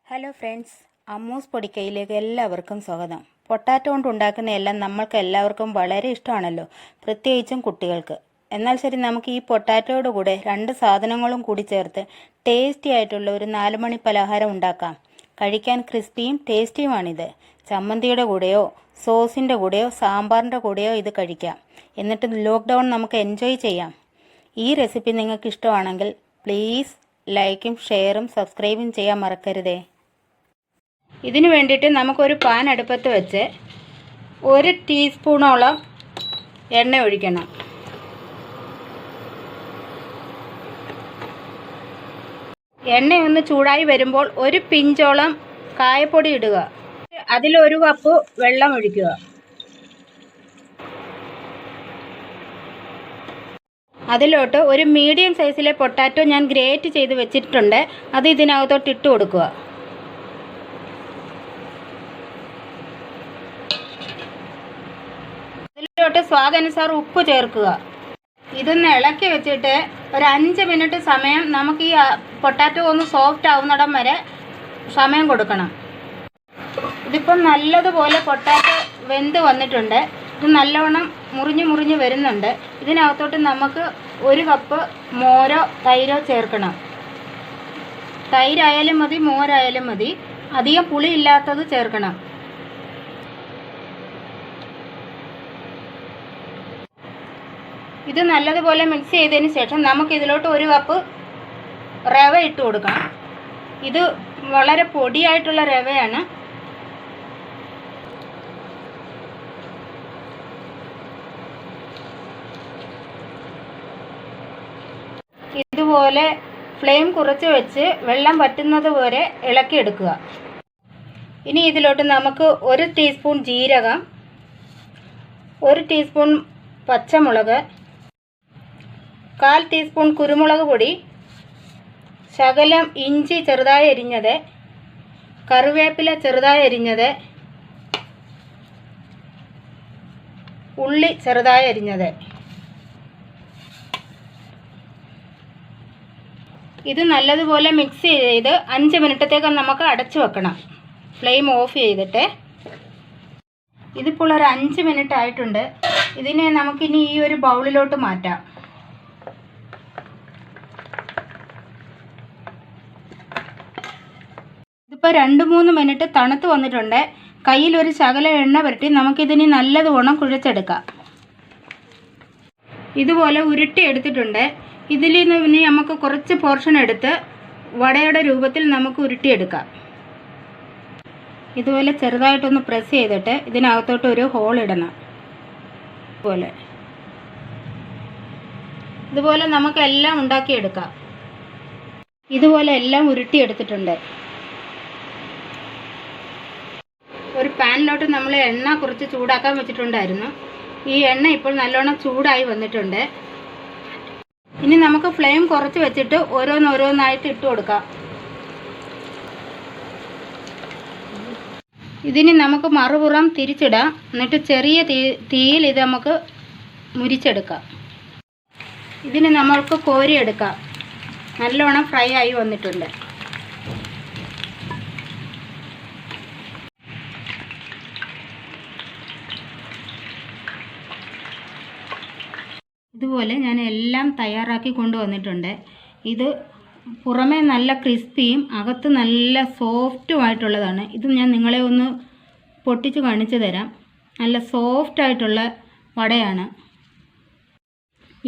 Hello friends, അമ്മൂസ് പൊടിക്കൈയിലേക്ക് എല്ലാവർക്കും സ്വാഗതം. Potato കൊണ്ട് ഉണ്ടാക്കുന്ന എല്ലാം നമ്മൾക്ക് എല്ലാവർക്കും വളരെ ഇഷ്ടമാണല്ലോ, പ്രത്യേകിച്ചും കുട്ടികൾക്ക്. എന്നാൽ ശരി, നമുക്ക് ഈ പൊട്ടാറ്റോയുടെ കൂടെ രണ്ട് സാധനങ്ങളും കൂടി ചേർത്ത് ടേസ്റ്റി ആയിട്ടുള്ള ഒരു 4 മണി പലഹാരം ഉണ്ടാക്കാം. കഴിക്കാൻ ക്രിസ്പിയും ടേസ്റ്റിയുമാണിത്. ചമ്മന്തിയുടെ കൂടെയോ സോസിൻ്റെ കൂടെയോ സാമ്പാറിൻ്റെ കൂടെയോ ഇത് കഴിക്കാം. എന്നിട്ട് ലോക്ക്ഡൗൺ നമുക്ക് എൻജോയ് ചെയ്യാം. ഈ റെസിപ്പി നിങ്ങൾക്ക് ഇഷ്ടമാണെങ്കിൽ പ്ലീസ് ലൈക്കും ഷെയറും സബ്സ്ക്രൈബും ചെയ്യാൻ മറക്കരുതേ. ഇതിനു വേണ്ടിയിട്ട് നമുക്കൊരു പാൻ അടുപ്പത്ത് വെച്ച് 1 ടീസ്പൂണോളം എണ്ണ ഒഴിക്കണം. എണ്ണയൊന്ന് ചൂടായി വരുമ്പോൾ 1 പിഞ്ചോളം കായപ്പൊടി ഇടുക. അതിൽ 1 കപ്പ് വെള്ളം ഒഴിക്കുക. അതിലോട്ട് ഒരു മീഡിയം സൈസിലെ പൊട്ടാറ്റോ ഞാൻ ഗ്രേറ്റ് ചെയ്ത് വെച്ചിട്ടുണ്ട്. അത് ഇതിനകത്തോട്ട് ഇട്ട് കൊടുക്കുക. ഇതിലോട്ട് സ്വാദാനുസാരം ഉപ്പ് ചേർക്കുക. ഇതൊന്ന് ഇളക്കി വെച്ചിട്ട് ഒരു 5 മിനിറ്റ് സമയം നമുക്ക് ഈ പൊട്ടാറ്റോ ഒന്ന് സോഫ്റ്റ് ആവുന്നിടം വരെ സമയം കൊടുക്കണം. ഇതിപ്പം നല്ലതുപോലെ പൊട്ടാറ്റോ വെന്ത് വന്നിട്ടുണ്ട്. ഇത് നല്ലവണ്ണം മുറിഞ്ഞ് വരുന്നുണ്ട്. ഇതിനകത്തോട്ട് നമുക്ക് 1 കപ്പ് മോരോ തൈരോ ചേർക്കണം. തൈരായാലും മതി, മോരായാലും മതി. അധികം പുളി ഇല്ലാത്തത് ചേർക്കണം. ഇത് നല്ലതുപോലെ മിക്സ് ചെയ്തതിന് ശേഷം നമുക്ക് ഇതിലോട്ട് 1 കപ്പ് റവ ഇട്ട് കൊടുക്കണം. ഇത് വളരെ പൊടിയായിട്ടുള്ള റവയാണ്. ഇതുപോലെ ഫ്ലെയിം കുറച്ച് വെച്ച് വെള്ളം വറ്റുന്നത് വരെ ഇളക്കിയെടുക്കുക. ഇനി ഇതിലോട്ട് നമുക്ക് 1 ടീസ്പൂൺ ജീരകം, 1 ടീസ്പൂൺ പച്ചമുളക്, 1/4 ടീസ്പൂൺ കുരുമുളക് പൊടി, ശകലം ഇഞ്ചി ചെറുതായി അരിഞ്ഞത്, കറിവേപ്പില ചെറുതായി അരിഞ്ഞത്, ഉള്ളി ചെറുതായി അരിഞ്ഞത്. ഇത് നല്ലതുപോലെ മിക്സ് ചെയ്ത് 5 മിനിറ്റത്തേക്ക് നമുക്ക് അടച്ചു വെക്കണം. ഫ്ലെയിം ഓഫ് ചെയ്തിട്ട്. ഇതിപ്പോൾ ഒരു 5 മിനിറ്റ് ആയിട്ടുണ്ട്. ഇതിനെ നമുക്കിനി ഈ ഒരു ബൗളിലോട്ട് മാറ്റാം. ഇതിപ്പോൾ 2-3 മിനിറ്റ് തണുത്ത് വന്നിട്ടുണ്ട്. കയ്യിൽ ഒരു ശകല എണ്ണ പുരട്ടി നമുക്കിതിനി നല്ലതുവണ്ണം കുഴച്ചെടുക്കാം. ഇതുപോലെ ഉരുട്ടി എടുത്തിട്ടുണ്ട്. ഇതിൽ നിന്ന് ഇനി നമുക്ക് കുറച്ച് പോർഷൻ എടുത്ത് വടയുടെ രൂപത്തിൽ നമുക്ക് ഉരുട്ടിയെടുക്കാം. ഇതുപോലെ ചെറുതായിട്ടൊന്ന് പ്രസ് ചെയ്തിട്ട് ഇതിനകത്തോട്ട് ഒരു ഹോൾ ഇടണം. ഇതുപോലെ നമുക്ക് എല്ലാം ഉണ്ടാക്കിയെടുക്കാം. ഇതുപോലെ എല്ലാം ഉരുട്ടിയെടുത്തിട്ടുണ്ട്. ഒരു പാനിലോട്ട് നമ്മൾ എണ്ണ കുറച്ച് ചൂടാക്കാൻ വെച്ചിട്ടുണ്ടായിരുന്നു. ഈ എണ്ണ ഇപ്പോൾ നല്ലോണം ചൂടായി വന്നിട്ടുണ്ട്. ഇനി നമുക്ക് ഫ്ലെയിം കുറച്ച് വെച്ചിട്ട് ഓരോന്നായിട്ട് ഇട്ട് കൊടുക്കാം. ഇതിന് നമുക്ക് മറുപുറം തിരിച്ചിടാം. എന്നിട്ട് ചെറിയ തീയിൽ ഇത് നമുക്ക് മുരിച്ചെടുക്കാം. ഇതിന് നമ്മൾക്ക് കോരിയെടുക്കാം. നല്ലോണം ഫ്രൈ ആയി വന്നിട്ടുണ്ട്. ഇതുപോലെ ഞാൻ എല്ലാം തയ്യാറാക്കി കൊണ്ടുവന്നിട്ടുണ്ട്. ഇത് പുറമേ നല്ല ക്രിസ്പിയും അകത്ത് നല്ല സോഫ്റ്റുമായിട്ടുള്ളതാണ്. ഇത് ഞാൻ നിങ്ങളെ ഒന്ന് പൊട്ടിച്ച് കാണിച്ചു തരാം. നല്ല സോഫ്റ്റായിട്ടുള്ള വടയാണ്.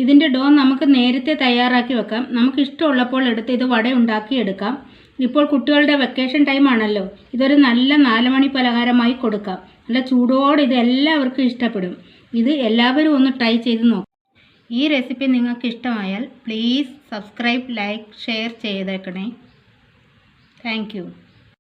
ഇതിൻ്റെ ഡോ നമുക്ക് നേരത്തെ തയ്യാറാക്കി വെക്കാം. നമുക്ക് ഇഷ്ടമുള്ളപ്പോൾ എടുത്ത് ഇത് വട ഉണ്ടാക്കിയെടുക്കാം. ഇപ്പോൾ കുട്ടികളുടെ വെക്കേഷൻ ടൈമാണല്ലോ. ഇതൊരു നല്ല 4 മണി പലഹാരമായി കൊടുക്കാം. നല്ല ചൂടോടെ ഇത് എല്ലാവർക്കും ഇഷ്ടപ്പെടും. ഇത് എല്ലാവരും ഒന്ന് ട്രൈ ചെയ്ത് നോക്കാം. ഈ റെസിപ്പി നിങ്ങൾക്ക് ഇഷ്ടമായാൽ പ്ലീസ് സബ്സ്ക്രൈബ്, ലൈക്ക്, ഷെയർ ചെയ്തേക്കണേ. Thank you.